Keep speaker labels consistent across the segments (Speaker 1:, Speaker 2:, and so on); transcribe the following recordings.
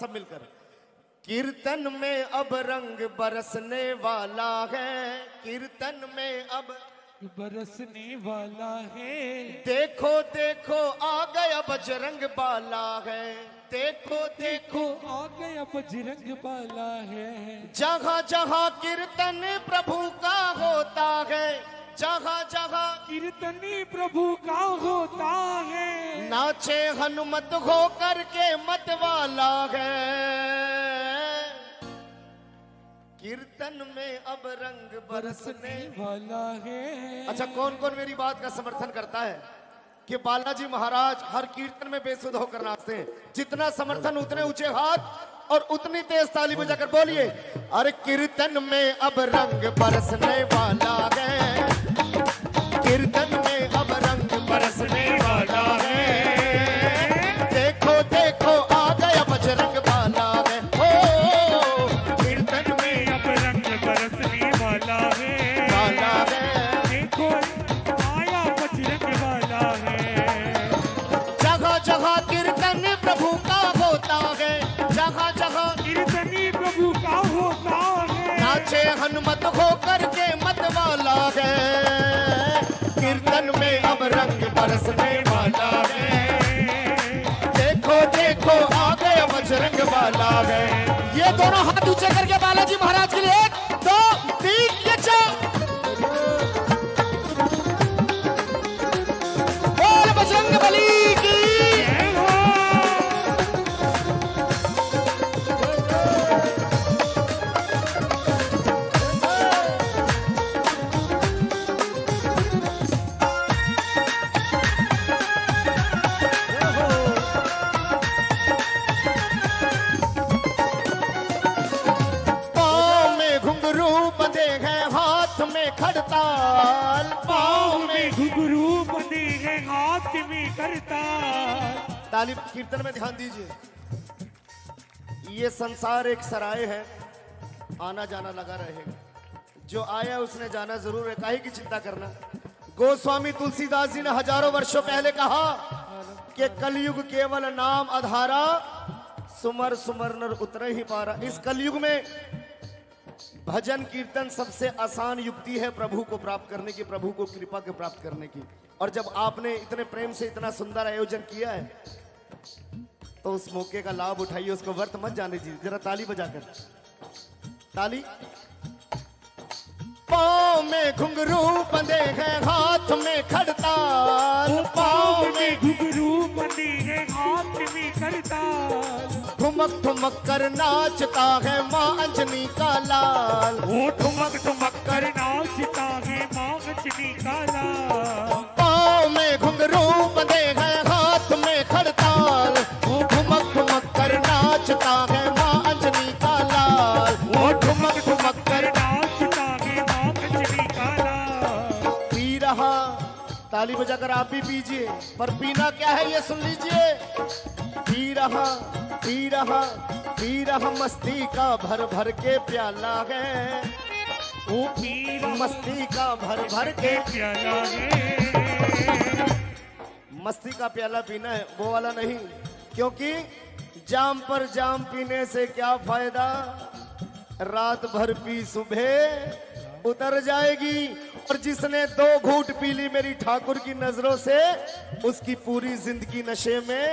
Speaker 1: सब मिलकर। कीर्तन में अब रंग बरसने वाला है, कीर्तन में अब
Speaker 2: बरसने वाला है।
Speaker 1: देखो देखो आ गया बजरंग बाला है, देखो देखो
Speaker 2: आ गया बजरंग बाला है।
Speaker 1: जहाँ जहाँ कीर्तन प्रभु का होता है, जहाँ जहाँ
Speaker 2: कीर्तनी प्रभु का होता है।
Speaker 1: नाचे हनुमत हो करके मत वाला है। कीर्तन में अब रंग बरसने
Speaker 2: वाला है।
Speaker 1: अच्छा, कौन कौन मेरी बात का समर्थन करता है कि बालाजी महाराज हर कीर्तन में बेसुध होकर नाचते हैं? जितना समर्थन उतने ऊंचे हाथ और उतनी तेज ताली बजाकर बोलिए, अरे कीर्तन में अब रंग बरसने वाला है, कीर्तन में अब रंग बरसने वाला है। देखो देखो आ गया बजरंग बाला है, ओ कीर्तन में
Speaker 2: अब रंग बरसने वाला है।
Speaker 1: वाला है।
Speaker 2: देखो आया बजरंग वाला है।
Speaker 1: जगह जगह कीर्तन प्रभु का होता है, जगह जगह
Speaker 2: कीर्तनी प्रभु का होता है।
Speaker 1: नाचे हनुमत हो करके मत वाला है। कीर्तन में अब रंग बरसने वाला है। देखो देखो आ गया बजरंग वाला है। ये दोनों हाथ ऊंचे करके बालाजी महाराज के लिए 1 2 3 ये 4 बोल बजरंग बली की। खड़ताल
Speaker 2: पाँव में घुंघरू बंधे हैं, हाथ में करताल।
Speaker 1: तालिब कीर्तन में ध्यान दीजिए। ये संसार एक सराय है, आना जाना लगा रहेगा। जो आया उसने जाना जरूर है, काहे की चिंता करना। गोस्वामी तुलसीदास जी ने हजारों वर्षों पहले कहा कि कलयुग केवल नाम आधारा, सुमर सुमर नर उतर ही पारा। इस कलयुग में भजन कीर्तन सबसे आसान युक्ति है प्रभु को प्राप्त करने की, प्रभु को कृपा के प्राप्त करने की। और जब आपने इतने प्रेम से इतना सुंदर आयोजन किया है तो उस मौके का लाभ उठाइए, उसको व्यर्थ मत जाने दीजिए। जरा ताली बजाकर, ताली। पाँव में घुंघरू बंधे हैं, हाथ में खड़ताल।
Speaker 2: पाँव में घुंघरू बंधे हैं, हाथ में करताल।
Speaker 1: ठुमक ठुमक कर नाचता है माँ अंजनी का लाल।
Speaker 2: वो ठुमक ठुमक कर नाचता है माँ अंजनी का लाल।
Speaker 1: पाँव में घुंघरू बंधे हैं, हाथ में खड़ताल। वो ठुमक ठुमक कर नाचता है माँ अंजनी का लाल।
Speaker 2: वो ठुमक ठुमक कर नाचता है माँ अंजनी का लाल।
Speaker 1: पी रहा, ताली बजाकर आप भी पीजिए, पर पीना क्या है ये सुन लीजिए। पी रहा पी रहा पी रहा मस्ती का भर भर के प्याला है।
Speaker 2: वो पी रहा
Speaker 1: मस्ती का भर भर के
Speaker 2: प्याला है।
Speaker 1: मस्ती का प्याला पीना है, वो वाला नहीं, क्योंकि जाम पर जाम पीने से क्या फायदा, रात भर पी सुबह उतर जाएगी। और जिसने 2 घूंट पी ली मेरी ठाकुर की नजरों से, उसकी पूरी जिंदगी नशे में।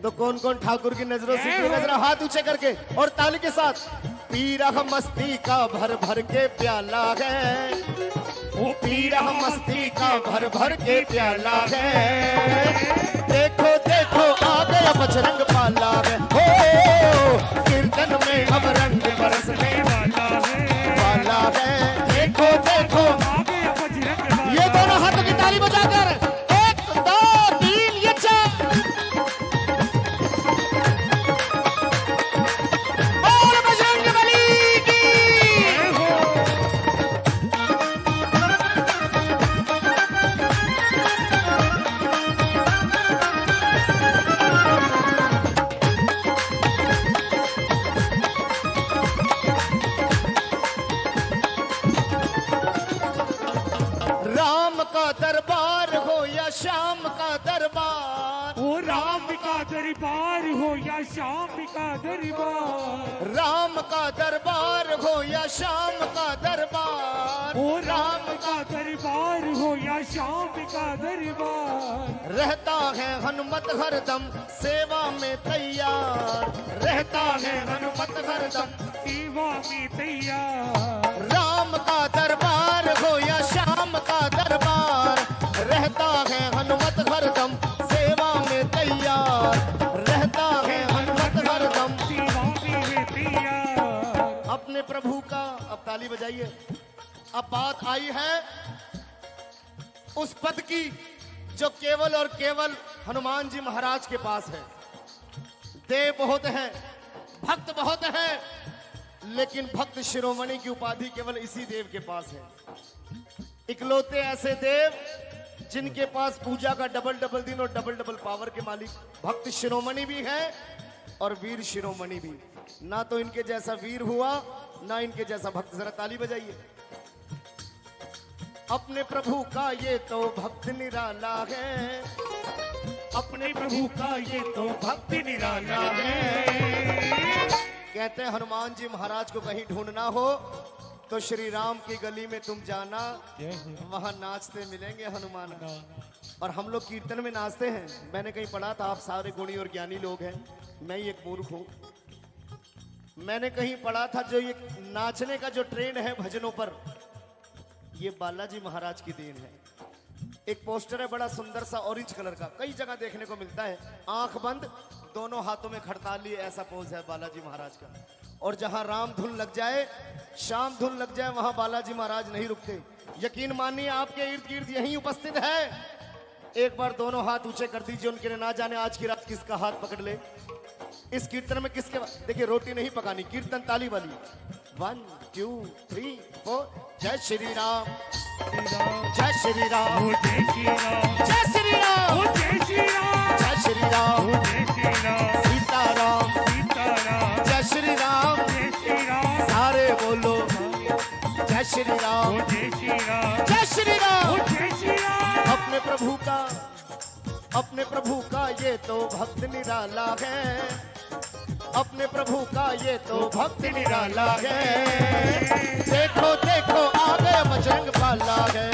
Speaker 1: तो कौन कौन ठाकुर की नजरों से पी, नजर हाथ ऊंचे करके और ताली के साथ। पी रहा मस्ती का भर भर के प्याला है। वो पी रहा मस्ती का भर भर के प्याला है। देखो देखो आ गया बजरंग बाला है, हो कीर्तन में अब रंग बरसने
Speaker 2: वाला
Speaker 1: है। देखो देखो
Speaker 2: आ गया बजरंग वाला।
Speaker 1: ये दोनों हाथों की ताली बजाकर 1 2 3 ये 4 और बजरंग बली की। दरबार हो या श्याम का दरबार,
Speaker 2: वो राम का दरबार हो या श्याम का दरबार,
Speaker 1: राम का दरबार हो या श्याम का दरबार,
Speaker 2: ओ राम का दरबार हो या श्याम का दरबार,
Speaker 1: रहता है हनुमत हरदम सेवा में तैयार, रहता है हनुमत हरदम
Speaker 2: सेवा में तैयार।
Speaker 1: राम का दरबार हो या श्याम का दरबार, रहता है हनुमत हरदम सेवा में तैयार, रहता है हनुमत हरदम
Speaker 2: सेवा में तैयार।
Speaker 1: अपने प्रभु का। अब ताली बजाइए। अब बात आई है उस पद की जो केवल और केवल हनुमान जी महाराज के पास है। देव बहुत हैं, भक्त बहुत हैं, लेकिन भक्त शिरोमणि की उपाधि केवल इसी देव के पास है। इकलौते ऐसे देव जिनके पास पूजा का डबल डबल दिन और डबल डबल पावर के मालिक भक्त शिरोमणि भी हैं और वीर शिरोमणि भी। ना तो इनके जैसा वीर हुआ, ना इनके जैसा भक्त। जरा ताली बजाइए। अपने प्रभु का ये तो भक्त निराला है,
Speaker 2: अपने प्रभु का ये तो भक्त निराला है।
Speaker 1: कहते हैं हनुमान जी महाराज को कहीं ढूंढना हो तो श्री राम की गली में तुम जाना, वहां नाचते मिलेंगे हनुमान। और हम लोग कीर्तन में नाचते हैं। मैंने कहीं पढ़ा था, आप सारे गुणी और ज्ञानी लोग हैं, मैं ही एक मूर्ख हूं। मैंने कहीं पढ़ा था जो ये नाचने का जो ट्रेंड है भजनों पर, ये बालाजी महाराज की देन है। एक पोस्टर है बड़ा सुंदर सा ऑरेंज कलर का, कई जगह देखने को मिलता है। आंख बंद, दोनों हाथों में खड़ताल लिए, ऐसा पोज है बालाजी महाराज का। और जहां राम धुन लग जाए, शाम धुन लग जाए, वहां बालाजी महाराज नहीं रुकते। यकीन मानिए आपके इर्द गिर्द यहीं उपस्थित है। एक बार दोनों हाथ ऊंचे कर दीजिए उनके लिए, ना जाने आज की रात किसका हाथ पकड़ ले। इस कीर्तन में किसके, देखिए रोटी नहीं पकानी, कीर्तन ताली वाली। 1 2 3 4। जय श्री राम, जय श्री राम,
Speaker 2: जय श्री राम,
Speaker 1: जय श्री राम,
Speaker 2: जय श्री राम,
Speaker 1: जय श्री राम,
Speaker 2: जय श्री राम,
Speaker 1: सीताराम,
Speaker 2: सीताराम,
Speaker 1: जय श्री राम,
Speaker 2: जय श्री राम,
Speaker 1: सारे बोलो जय श्री राम,
Speaker 2: जय श्री राम,
Speaker 1: जय श्री राम।
Speaker 2: जय श्री राम।
Speaker 1: अपने प्रभु का, अपने प्रभु का ये तो भक्त निराला है, अपने प्रभु का ये तो भक्त निराला है। देखो देखो आगे बजरंग बाला है,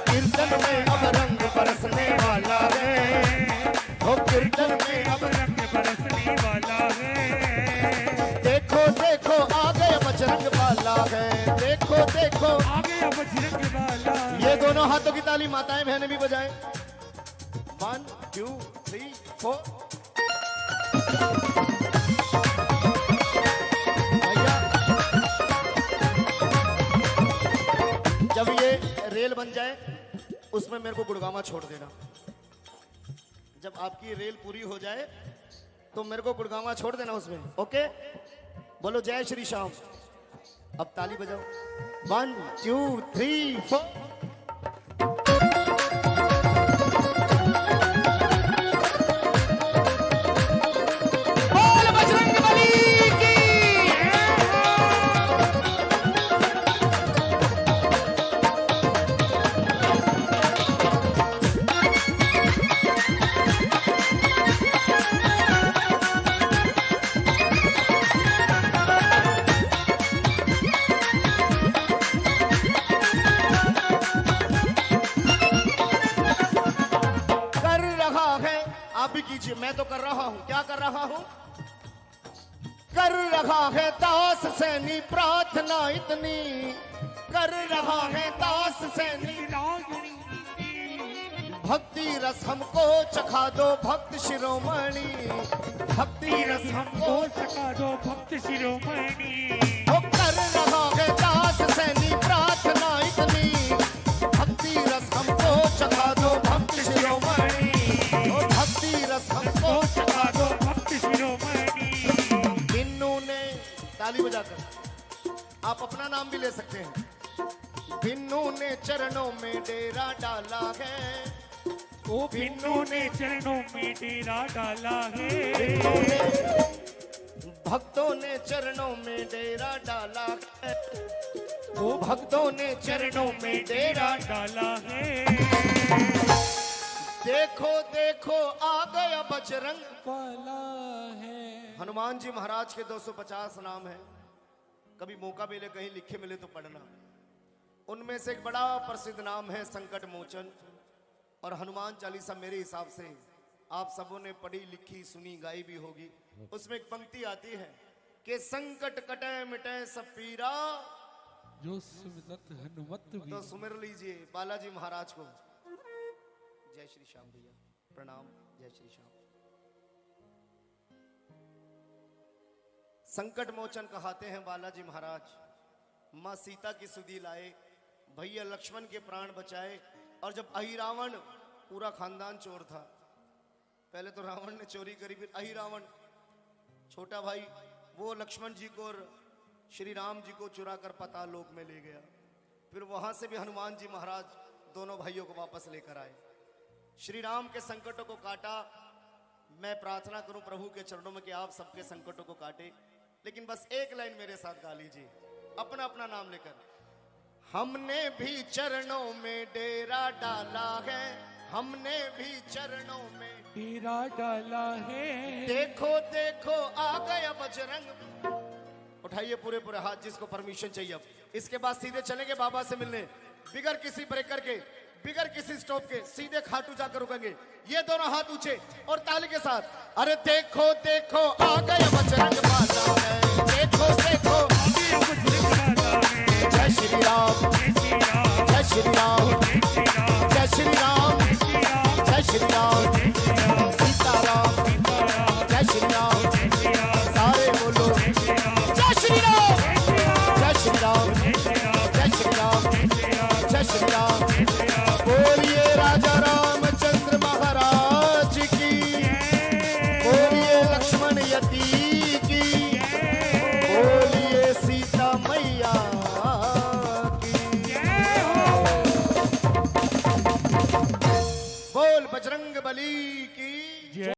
Speaker 1: कीर्तन में अब रंग बरसने वाला है, वो कीर्तन में अब
Speaker 2: रंग बरसने वाला है।
Speaker 1: देखो देखो आगे बजरंग बाला है, देखो देखो
Speaker 2: आगे अब बजरंग बाला।
Speaker 1: ये दोनों हाथों की ताली माताएं बहनें भी बजाएं। 1 2 3 4। भैया जब ये रेल बन जाए उसमें मेरे को गुड़गामा छोड़ देना। जब आपकी रेल पूरी हो जाए तो मेरे को गुड़गामा छोड़ देना उसमें, ओके? बोलो जय श्री श्याम। अब ताली बजाओ। 1 2 3 4। कीजिए, मैं तो कर रहा हूं। क्या कर रहा हूं? कर रहा है दास सैनी प्रार्थना इतनी, कर रहा है दास सैनी भक्ति रस हमको चखा दो भक्त शिरोमणि, भक्ति रस हमको
Speaker 2: चखा दो भक्त शिरोमणि।
Speaker 1: वो कर रहा है दास सैनी प्रार्थना इतनी, भक्ति रस हमको चखा दो भक्त शिरोमणि, भक्ति रस हमको चखा दो
Speaker 2: भक्त शिरोमणि।
Speaker 1: बिन्नू ने, ताली बजाकर आप अपना नाम भी ले सकते हैं। बिन्नू ने चरणों में डेरा डाला है,
Speaker 2: ओ बिन्नू ने चरणों में डेरा डाला है,
Speaker 1: भक्तों ने चरणों में डेरा डाला है, वो भक्तों ने चरणों में डेरा
Speaker 2: डाला है।
Speaker 1: देखो देखो आ गया बजरंग
Speaker 2: बाला है,
Speaker 1: हनुमान जी महाराज के 250 नाम हैं। कभी मौका मिले, कहीं लिखे मिले तो पढ़ना। उनमें से एक बड़ा प्रसिद्ध नाम है संकट मोचन। और हनुमान चालीसा मेरे हिसाब से आप सबों ने पढ़ी, लिखी, सुनी, गाई भी होगी। उसमें एक पंक्ति आती है कि संकट कटे मिटे सब पीरा,
Speaker 2: जो सुमिरत हनुमत
Speaker 1: तो
Speaker 2: वीर।
Speaker 1: सुमिर लीजिए बालाजी महाराज को। जय श्री श्याम भैया, प्रणाम। जय श्री श्याम। संकट मोचन कहते हैं बालाजी महाराज। मां सीता की सुधि लाए, भैया लक्ष्मण के प्राण बचाए। और जब अहिरावण, पूरा खानदान चोर था, पहले तो रावण ने चोरी करी, फिर अहिरावण छोटा भाई वो लक्ष्मण जी को और श्री राम जी को चुरा कर पाताल लोक में ले गया। फिर वहां से भी हनुमान जी महाराज दोनों भाइयों को वापस लेकर आए। श्री राम के संकटों को काटा। मैं प्रार्थना करूं प्रभु के चरणों में कि आप सबके संकटों को काटे। लेकिन बस एक लाइन मेरे साथ गा लीजिए, अपना अपना नाम लेकर। हमने भी चरणों में डेरा डाला है, हमने भी चरणों में
Speaker 2: डेरा डाला है।
Speaker 1: देखो देखो आ गया बजरंग। उठाइए पूरे पूरे हाथ जिसको परमिशन चाहिए। अब इसके बाद सीधे चलेंगे बाबा से मिलने, बिगर किसी ब्रेकर के, बिगर किसी स्टॉप के, सीधे खाटू जाकर रुकेंगे। ये दोनों हाथ ऊंचे और ताली के साथ। अरे देखो देखो आ गया बजरंग बाला है, देखो देखो जय श्री राम, जय श्री राम, जय श्री राम, जय श्री राम, सीताराम, जय श्री राम, सारे बोलो जय श्री राम, जय श्री राम, जय श्री राम, जय श्री राम। बोलिए राजा रामचंद्र महाराज की, बोलिए लक्ष्मण यति की, बोलिए सीता मैया की। बोल बजरंग बली की।